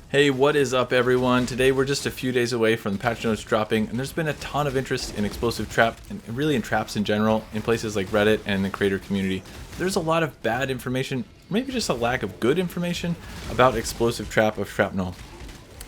Hey, what is up everyone? Today we're just a few days away from the patch notes dropping, and there's been a ton of interest in Explosive Trap, and really in traps in general, in places like Reddit and the creator community. There's a lot of bad information, maybe just a lack of good information, about Explosive Trap of Shrapnel.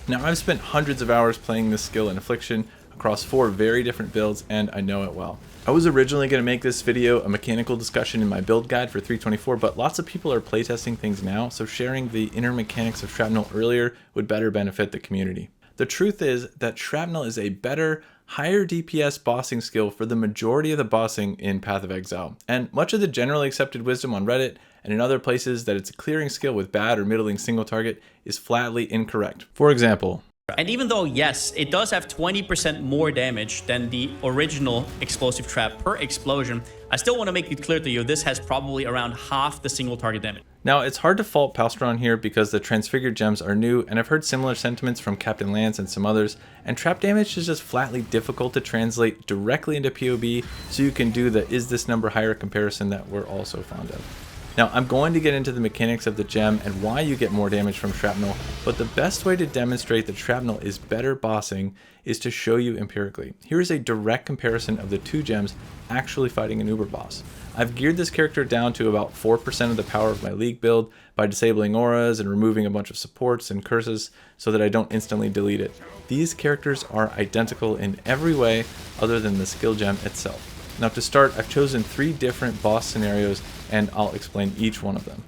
Now, I've spent hundreds of hours playing this skill in Affliction across 4 very different builds, and I know it well. I was originally going to make this video a mechanical discussion in my build guide for 3.24, but lots of people are playtesting things now, so sharing the inner mechanics of Shrapnel earlier would better benefit the community. The truth is that Shrapnel is a better, higher DPS bossing skill for the majority of the bossing in Path of Exile, and much of the generally accepted wisdom on Reddit and in other places that it's a clearing skill with bad or middling single target is flatly incorrect. For example, and even though, yes, it does have 20% more damage than the original Explosive Trap per explosion, I still want to make it clear to you, this has probably around half the single target damage. Now, it's hard to fault Palstron here because the transfigured gems are new, and I've heard similar sentiments from Captain Lance and some others, and trap damage is just flatly difficult to translate directly into PoE, so you can do the is this number higher comparison that we're also fond of. Now, I'm going to get into the mechanics of the gem and why you get more damage from Shrapnel, but the best way to demonstrate that Shrapnel is better bossing is to show you empirically. Here is a direct comparison of the 2 gems actually fighting an Uber boss. I've geared this character down to about 4% of the power of my League build by disabling auras and removing a bunch of supports and curses so that I don't instantly delete it. These characters are identical in every way other than the skill gem itself. Now, to start, I've chosen 3 different boss scenarios, and I'll explain each one of them.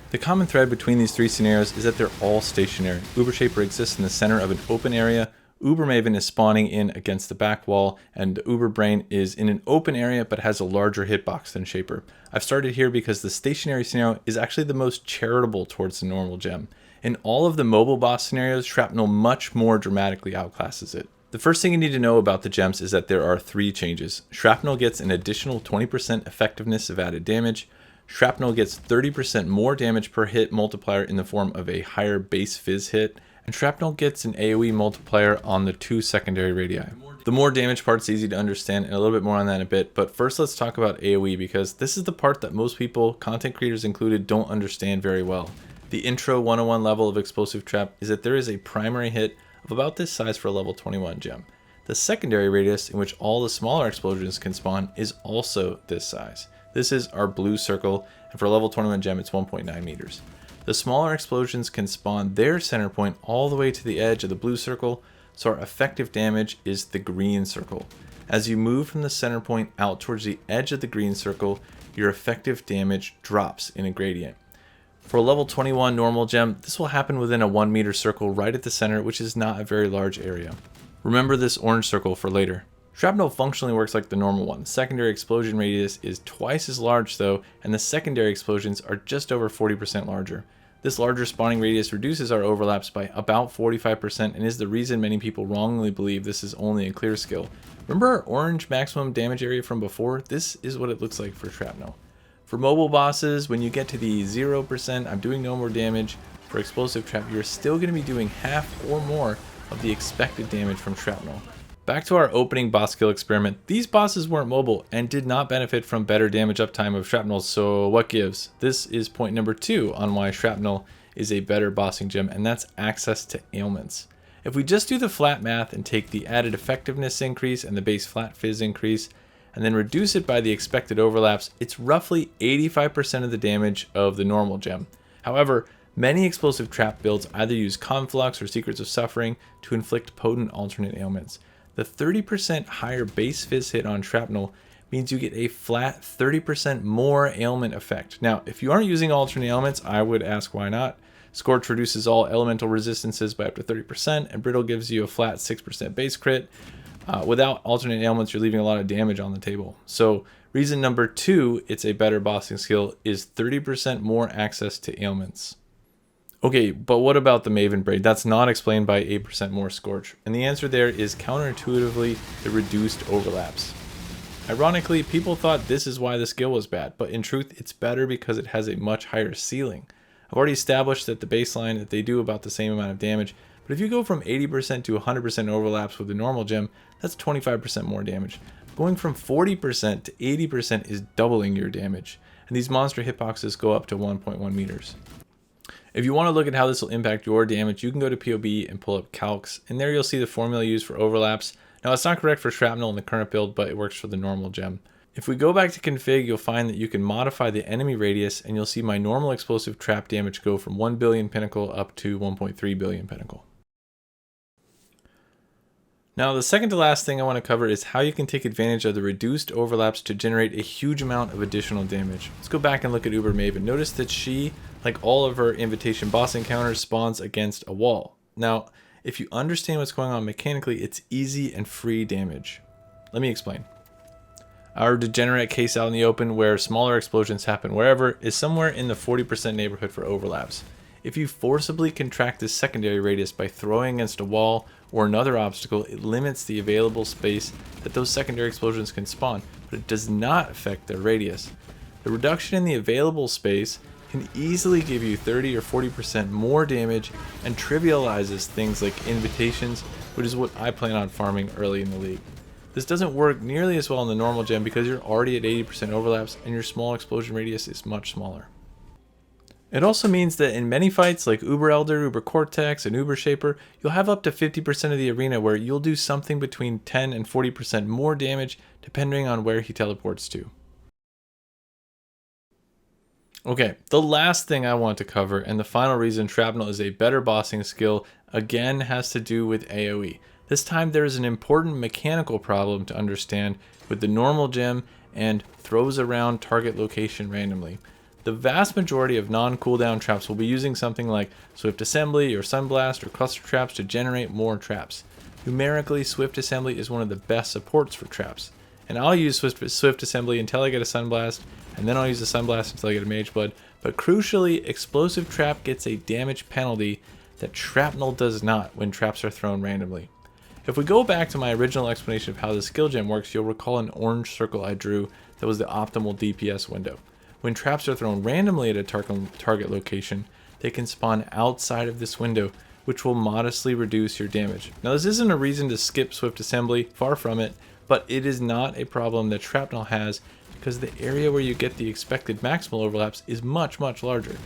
The common thread between these 3 scenarios is that they're all stationary. Uber Shaper exists in the center of an open area, Uber Maven is spawning in against the back wall, and Uber Brain is in an open area but has a larger hitbox than Shaper. I've started here because the stationary scenario is actually the most charitable towards the normal gem. In all of the mobile boss scenarios, Shrapnel much more dramatically outclasses it. The first thing you need to know about the gems is that there are 3 changes. Shrapnel gets an additional 20% effectiveness of added damage. Shrapnel gets 30% more damage per hit multiplier in the form of a higher base fizz hit. And Shrapnel gets an AoE multiplier on the 2 secondary radii. The more damage part's easy to understand, and a little bit more on that in a bit, but first let's talk about AoE because this is the part that most people, content creators included, don't understand very well. The intro 101 level of Explosive Trap is that there is a primary hit of about this size for a level 21 gem. The secondary radius, in which all the smaller explosions can spawn, is also this size. This is our blue circle, and for a level 21 gem it's 1.9 meters. The smaller explosions can spawn their center point all the way to the edge of the blue circle, so our effective damage is the green circle. As you move from the center point out towards the edge of the green circle, your effective damage drops in a gradient. For a level 21 normal gem, this will happen within a 1 meter circle right at the center, which is not a very large area. Remember this orange circle for later. Shrapnel functionally works like the normal one. The secondary explosion radius is twice as large though, and the secondary explosions are just over 40% larger. This larger spawning radius reduces our overlaps by about 45% and is the reason many people wrongly believe this is only a clear skill. Remember our orange maximum damage area from before? This is what it looks like for Shrapnel. For mobile bosses, when you get to the 0%, I'm doing no more damage, for Explosive Trap, you're still going to be doing half or more of the expected damage from Shrapnel. Back to our opening boss skill experiment, these bosses weren't mobile and did not benefit from better damage uptime of Shrapnel, so what gives? This is point number 2 on why Shrapnel is a better bossing gem, and that's access to ailments. If we just do the flat math and take the added effectiveness increase and the base flat fizz increase, and then reduce it by the expected overlaps, it's roughly 85% of the damage of the normal gem. However, many Explosive Trap builds either use Conflux or Secrets of Suffering to inflict potent alternate ailments. The 30% higher base fizz hit on Shrapnel means you get a flat 30% more ailment effect. Now, if you aren't using alternate ailments, I would ask why not. Scorch reduces all elemental resistances by up to 30%, and Brittle gives you a flat 6% base crit. Without alternate ailments, you're leaving a lot of damage on the table. So reason number 2, it's a better bossing skill, is 30% more access to ailments. Okay, but what about the Maven Braid? That's not explained by 8% more Scorch. And the answer there is counterintuitively the reduced overlaps. Ironically, people thought this is why the skill was bad, but in truth, it's better because it has a much higher ceiling. I've already established that the baseline that they do about the same amount of damage, but if you go from 80% to 100% overlaps with the normal gem, that's 25% more damage. Going from 40% to 80% is doubling your damage, and these monster hitboxes go up to 1.1 meters. If you want to look at how this will impact your damage, you can go to PoE and pull up calcs, and there you'll see the formula used for overlaps. Now it's not correct for Shrapnel in the current build, but it works for the normal gem. If we go back to config, you'll find that you can modify the enemy radius, and you'll see my normal explosive trap damage go from 1 billion pinnacle up to 1.3 billion pinnacle. Now the second to last thing I want to cover is how you can take advantage of the reduced overlaps to generate a huge amount of additional damage. Let's go back and look at Uber Maven. Notice that she, like all of her invitation boss encounters, spawns against a wall. Now, if you understand what's going on mechanically, it's easy and free damage. Let me explain. Our degenerate case out in the open where smaller explosions happen wherever is somewhere in the 40% neighborhood for overlaps. If you forcibly contract this secondary radius by throwing against a wall or another obstacle, it limits the available space that those secondary explosions can spawn, but it does not affect their radius. The reduction in the available space can easily give you 30 or 40% more damage and trivializes things like invitations, which is what I plan on farming early in the league. This doesn't work nearly as well in the normal gem because you're already at 80% overlaps and your small explosion radius is much smaller. It also means that in many fights like Uber Elder, Uber Cortex, and Uber Shaper, you'll have up to 50% of the arena where you'll do something between 10 and 40% more damage depending on where he teleports to. Okay, the last thing I want to cover, and the final reason Shrapnel is a better bossing skill, again has to do with AoE. This time there is an important mechanical problem to understand with the normal gem and throws around target location randomly. The vast majority of non-cooldown traps will be using something like Swift Assembly or Sunblast or Cluster Traps to generate more traps. Numerically, Swift Assembly is one of the best supports for traps. And I'll use Swift Assembly until I get a Sunblast, and then I'll use the Sunblast until I get a Mage Blood. But crucially, Explosive Trap gets a damage penalty that Shrapnel does not when traps are thrown randomly. If we go back to my original explanation of how the skill gem works, you'll recall an orange circle I drew that was the optimal DPS window. When traps are thrown randomly at a target location, they can spawn outside of this window, which will modestly reduce your damage. Now this isn't a reason to skip Swift Assembly, far from it, but it is not a problem that Shrapnel has because the area where you get the expected maximal overlaps is much, much larger.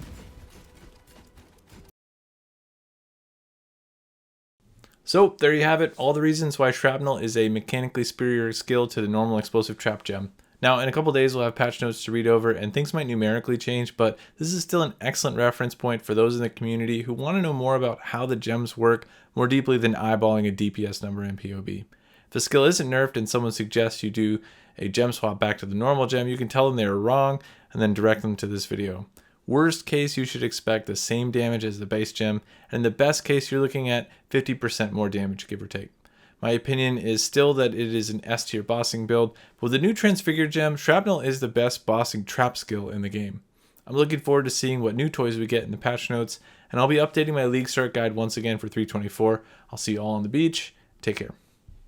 So there you have it, all the reasons why Shrapnel is a mechanically superior skill to the normal explosive trap gem. Now in a couple days we'll have patch notes to read over and things might numerically change, but this is still an excellent reference point for those in the community who want to know more about how the gems work more deeply than eyeballing a DPS number in PoE. If the skill isn't nerfed and someone suggests you do a gem swap back to the normal gem, you can tell them they are wrong and then direct them to this video. Worst case, you should expect the same damage as the base gem, and in the best case, you're looking at 50% more damage, give or take. My opinion is still that it is an S tier bossing build, but with the new Transfigured gem, Shrapnel is the best bossing trap skill in the game. I'm looking forward to seeing what new toys we get in the patch notes, and I'll be updating my League Start guide once again for 324. I'll see you all on the beach. Take care.